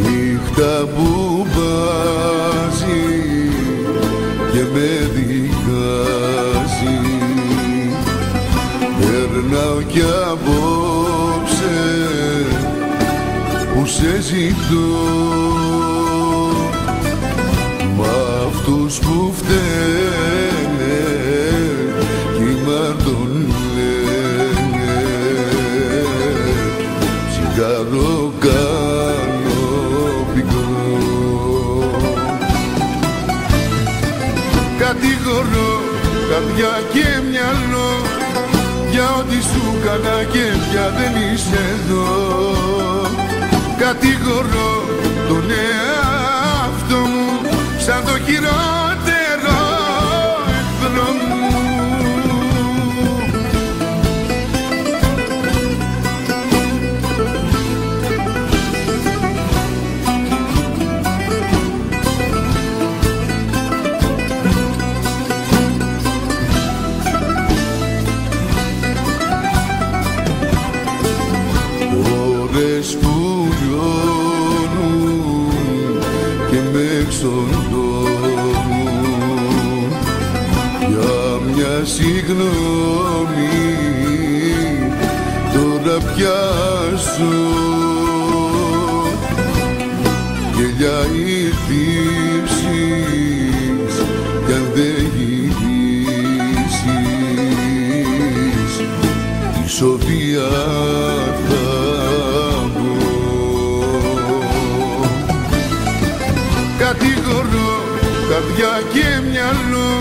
Νύχτα που βάζει και με δικάζει, περνάω κι απόψε που σε ζητώ, μ' αυτούς που φταίνε κύμα τον λένε, τσιγάρο κάνω πικρό. Κατηγορώ καρδιά και μυαλό για ό,τι σου κάνα και πια δεν είσαι εδώ. Κατηγορώ τον εαυτό μου σαν το χειρότερο εχθρό μου. Ώρες που λιώνουν και με εξοντώνουν για μια συγγνώμη τώρα πιάσω, γελιά οι θύψεις κι αν δεν γυρίσεις η σοφία θα μπω. Κατηγορώ καρδιά και μυαλό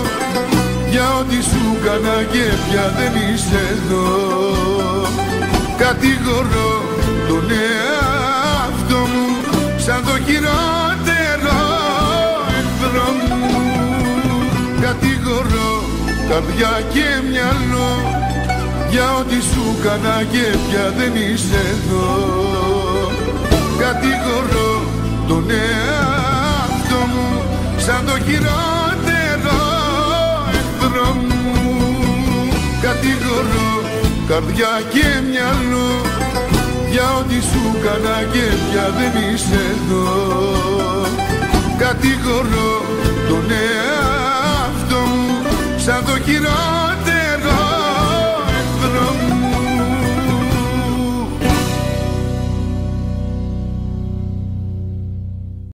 για ό,τι σου κάνα και πια δεν είσαι εδώ. Κατηγορώ τον εαυτό μου σαν το χειρότερο εχθρό μου. Κατηγορώ καρδιά και μυαλό για ό,τι σου κάνα και πια δεν είσαι εδώ. Κατηγορώ τον εαυτό μου σαν το χειρότερο εχθρό μου. Κατηγορώ καρδιά και μυαλό για ό,τι σου κάνα και πια δεν είσαι εδώ. Κατηγορώ